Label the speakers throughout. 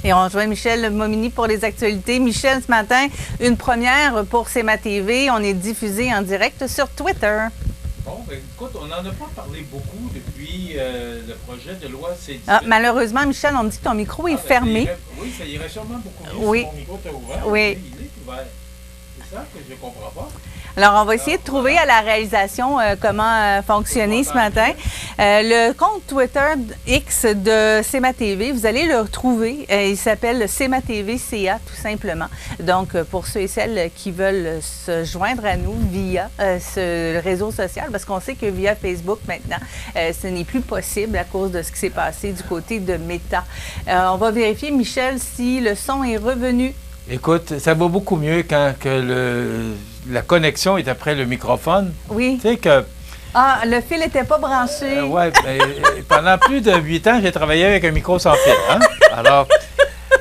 Speaker 1: Et on rejoint Michel Momini pour les actualités. Michel, ce matin, une première pour CMA TV. On est diffusé en direct sur Twitter.
Speaker 2: Bon, ben, écoute, on n'en a pas parlé beaucoup depuis le projet de loi C-18.
Speaker 1: Ah, malheureusement, Michel, on me dit que ton micro est fermé.
Speaker 2: Oui, ça irait sûrement beaucoup mieux
Speaker 1: oui.
Speaker 2: si mon micro était ouvert.
Speaker 1: Oui.
Speaker 2: Il est ouvert. C'est ça que je ne comprends pas.
Speaker 1: Alors, on va essayer de trouver à la réalisation comment fonctionner ce matin. Le compte Twitter X de CMA TV, vous allez le retrouver. Il s'appelle CMA TV CA, tout simplement. Donc, pour ceux et celles qui veulent se joindre à nous via ce réseau social, parce qu'on sait que via Facebook, maintenant, ce n'est plus possible à cause de ce qui s'est passé du côté de Meta. On va vérifier, Michel, si le son est revenu.
Speaker 2: Écoute, ça va beaucoup mieux quand la connexion est après le microphone.
Speaker 1: Oui.
Speaker 2: Tu sais que...
Speaker 1: Ah, le fil n'était pas branché.
Speaker 2: Oui, pendant plus de 8 ans, j'ai travaillé avec un micro sans fil. Hein? Alors,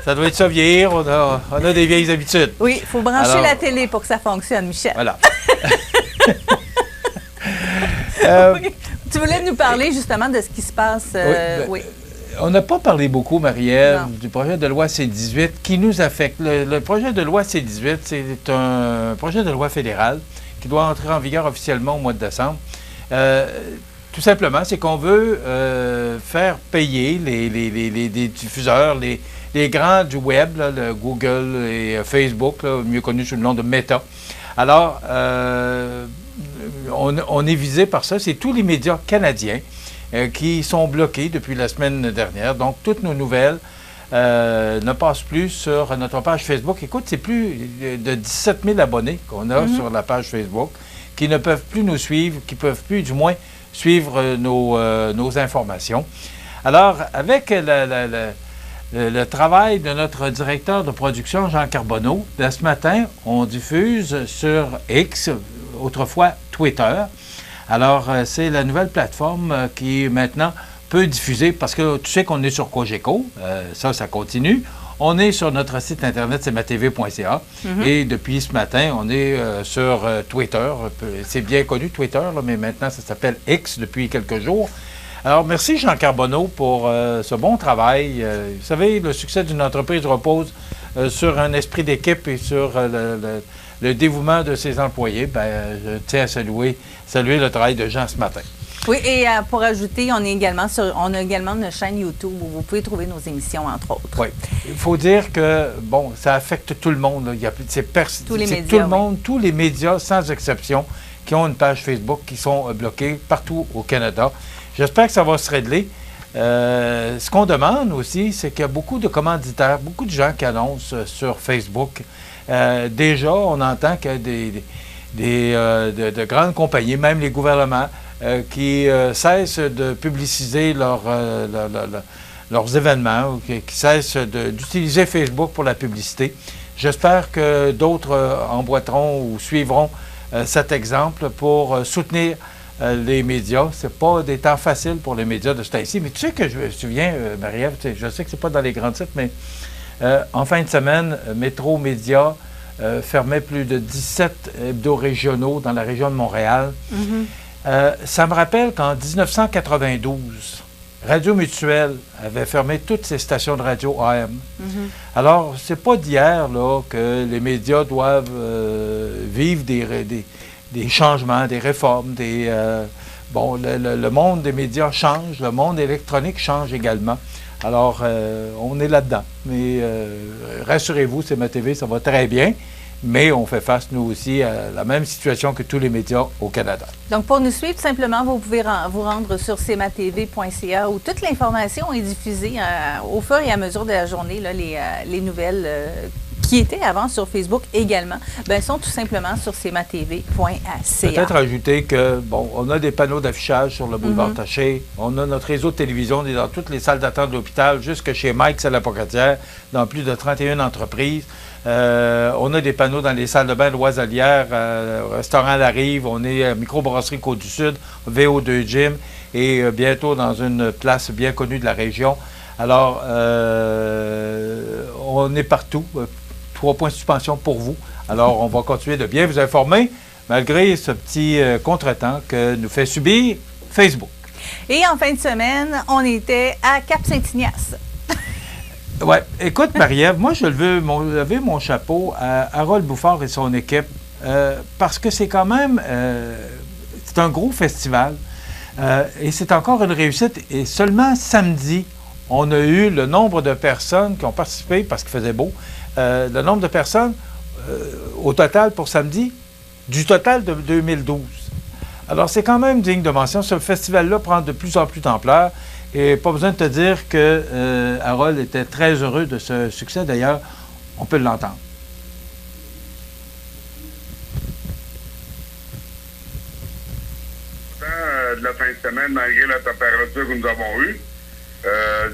Speaker 2: ça doit être ça vieillir. On a des vieilles habitudes.
Speaker 1: Oui, il faut brancher la télé pour que ça fonctionne, Michel.
Speaker 2: Voilà.
Speaker 1: Tu voulais nous parler justement de ce qui se passe. Oui.
Speaker 2: On n'a pas parlé beaucoup, Marie-Ève, du projet de loi C-18 qui nous affecte. Le projet de loi C-18, c'est un projet de loi fédéral qui doit entrer en vigueur officiellement au mois de décembre. Tout simplement, c'est qu'on veut faire payer les diffuseurs, les grands du web, là, le Google et Facebook, là, mieux connus sous le nom de Meta. Alors, on est visé par ça. C'est tous les médias canadiens qui sont bloqués depuis la semaine dernière. Donc, toutes nos nouvelles ne passent plus sur notre page Facebook. Écoute, c'est plus de 17 000 abonnés qu'on a sur la page Facebook qui ne peuvent plus nous suivre, qui ne peuvent plus, du moins, suivre nos informations. Alors, avec le travail de notre directeur de production, Jean Carbonneau, ce matin, on diffuse sur X, autrefois Twitter. Alors, c'est la nouvelle plateforme qui, maintenant, peut diffuser, parce que tu sais qu'on est sur Cogeco, ça continue. On est sur notre site internet, cmatv.ca, et depuis ce matin, on est sur Twitter. C'est bien connu, Twitter, là, mais maintenant, ça s'appelle X depuis quelques jours. Alors, merci Jean Carbonneau pour ce bon travail. Vous savez, le succès d'une entreprise repose sur un esprit d'équipe et sur le dévouement de ses employés. Bien, je tiens à saluer le travail de Jean ce matin.
Speaker 1: Oui, et pour ajouter, on a également une chaîne YouTube où vous pouvez trouver nos émissions, entre autres.
Speaker 2: Oui. Il faut dire que, bon, ça affecte tout le monde. Là.
Speaker 1: Tous les médias,
Speaker 2: tout le monde, tous les médias, sans exception, qui ont une page Facebook, qui sont bloqués partout au Canada. J'espère que ça va se régler. Ce qu'on demande aussi, c'est qu'il y a beaucoup de commanditaires, beaucoup de gens qui annoncent sur Facebook. Déjà, on entend qu'il y a de grandes compagnies, même les gouvernements, qui cessent de publiciser leurs événements, qui cessent d'utiliser Facebook pour la publicité. J'espère que d'autres emboîteront ou suivront cet exemple pour soutenir les médias. Ce n'est pas des temps faciles pour les médias de ce temps-ci. Mais tu sais que je me souviens, Marie-Ève, je sais que ce n'est pas dans les grands titres, mais en fin de semaine, Métro Média fermait plus de 17 hebdos régionaux dans la région de Montréal. Ça me rappelle qu'en 1992, Radio Mutuelle avait fermé toutes ses stations de radio AM. Alors, c'est pas d'hier là, que les médias doivent vivre des changements, des réformes. Le monde des médias change, le monde électronique change également. Alors, on est là-dedans. Mais rassurez-vous, CMA TV, ça va très bien. Mais on fait face, nous aussi, à la même situation que tous les médias au Canada.
Speaker 1: Donc, pour nous suivre, simplement, vous pouvez vous rendre sur cmatv.ca où toute l'information est diffusée au fur et à mesure de la journée. Là, les nouvelles qui étaient avant sur Facebook également, sont tout simplement sur cmatv.ca.
Speaker 2: Peut-être ajouter que, bon, on a des panneaux d'affichage sur le boulevard Taché. On a notre réseau de télévision, on est dans toutes les salles d'attente de l'hôpital, jusque chez Mike Salapocatière, dans plus de 31 entreprises. On a des panneaux dans les salles de bain de Loiselière, restaurant La Rive, on est à Microbrasserie Côte-du-Sud, VO2 Gym, et bientôt dans une place bien connue de la région. Alors, on est partout. 3 points de suspension pour vous. Alors, on va continuer de bien vous informer, malgré ce petit contretemps que nous fait subir Facebook.
Speaker 1: Et en fin de semaine, on était à Cap-Saint-Ignace.
Speaker 2: Ouais. Écoute, Marie-Ève, moi, je veux lever mon chapeau à Harold Bouffard et son équipe parce que c'est quand même... c'est un gros festival et c'est encore une réussite. Et seulement samedi, on a eu le nombre de personnes qui ont participé parce qu'il faisait beau. Le nombre de personnes au total pour samedi, du total de 2012. Alors, c'est quand même digne de mention. Ce festival-là prend de plus en plus d'ampleur. Et pas besoin de te dire que Harold était très heureux de ce succès. D'ailleurs, on peut l'entendre.
Speaker 3: De la fin de semaine, malgré la température que nous avons eue.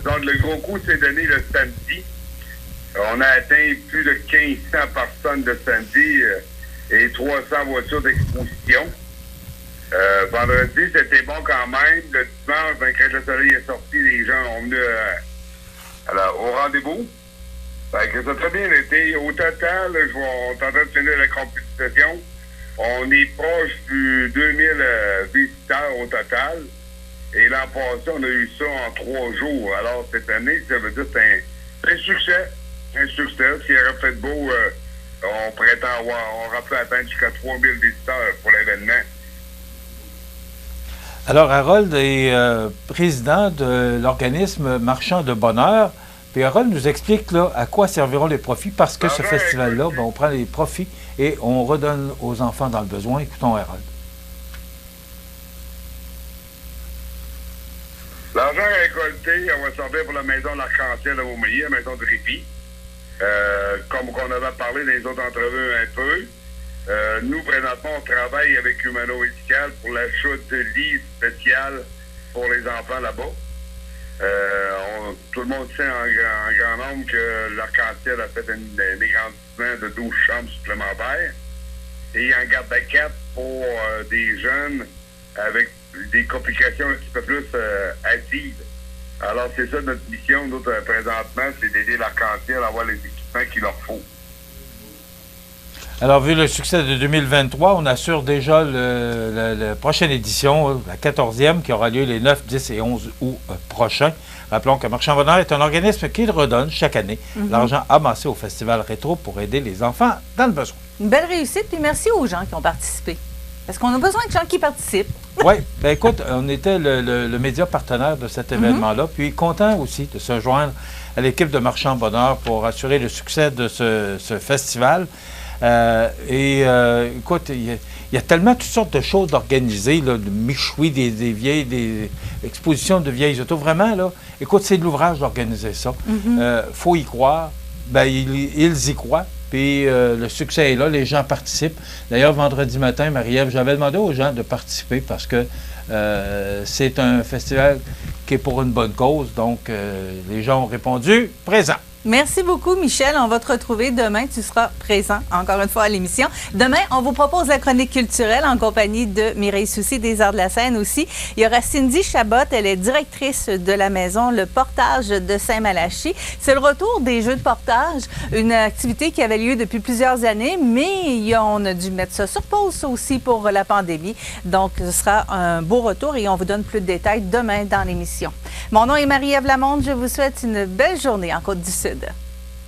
Speaker 3: Donc, le gros coup s'est donné le samedi. On a atteint plus de 1500 personnes le samedi et 300 voitures d'exposition. Vendredi, c'était bon quand même. Le dimanche, quand le soleil est sorti, les gens ont venu au rendez-vous. Fait que ça a très bien été. Au total, on est en train de finir la compétition. On est proche du 2000 visiteurs au total. Et l'an passé, on a eu ça en 3 jours. Alors, cette année, ça veut dire que c'est un succès. Un succès. S'il aurait fait beau, on aurait pu atteindre jusqu'à 3000 visiteurs pour l'événement.
Speaker 2: Alors, Harold est président de l'organisme Marchand de Bonheur. Puis Harold nous explique là, à quoi serviront les profits, parce que ce festival-là, on prend les profits et on redonne aux enfants dans le besoin. Écoutons Harold.
Speaker 3: L'argent récolté, on va servir pour la maison de l'Arc-en-Ciel à Montmagny, la maison de répit. Comme on avait parlé dans les autres entrevues un peu. Nous, présentement, on travaille avec Humano Médical pour l'achat de lits spéciaux pour les enfants là-bas. Tout le monde sait en grand nombre que l'Arc-en-Ciel a fait un agrandissement de 12 chambres supplémentaires. Et en garde à 4 pour des jeunes avec des complications un petit peu plus hâtives. Alors, c'est ça notre mission, nous, présentement, c'est d'aider l'Arc-en-Ciel à avoir les équipements qu'il leur faut.
Speaker 2: Alors, vu le succès de 2023, on assure déjà la prochaine édition, la 14e, qui aura lieu les 9, 10 et 11 août prochains. Rappelons que Marchand Bonheur est un organisme qui redonne chaque année l'argent amassé au Festival Rétro pour aider les enfants dans le besoin.
Speaker 1: Une belle réussite, puis merci aux gens qui ont participé. Parce qu'on a besoin de gens qui participent.
Speaker 2: Oui, bien écoute, on était le média partenaire de cet événement-là, puis content aussi de se joindre à l'équipe de Marchand Bonheur pour assurer le succès de ce festival. Écoute, il y a tellement toutes sortes de choses organisées, là, de michoui, des expositions de vieilles autos. Vraiment, là, écoute, c'est de l'ouvrage d'organiser ça. Faut y croire. Ben, ils y croient. Puis le succès est là, les gens participent. D'ailleurs, vendredi matin, Marie-Ève, j'avais demandé aux gens de participer parce que c'est un festival qui est pour une bonne cause. Donc, les gens ont répondu présent.
Speaker 1: Merci beaucoup, Michel. On va te retrouver demain. Tu seras présent encore une fois à l'émission. Demain, on vous propose la chronique culturelle en compagnie de Mireille Soucy des Arts de la Scène aussi. Il y aura Cindy Chabot. Elle est directrice de la maison Le Portage de Saint-Malachie. C'est le retour des jeux de portage, une activité qui avait lieu depuis plusieurs années, mais on a dû mettre ça sur pause aussi pour la pandémie. Donc, ce sera un beau retour et on vous donne plus de détails demain dans l'émission. Mon nom est Marie-Ève Lamonde. Je vous souhaite une belle journée en Côte-du-Sud.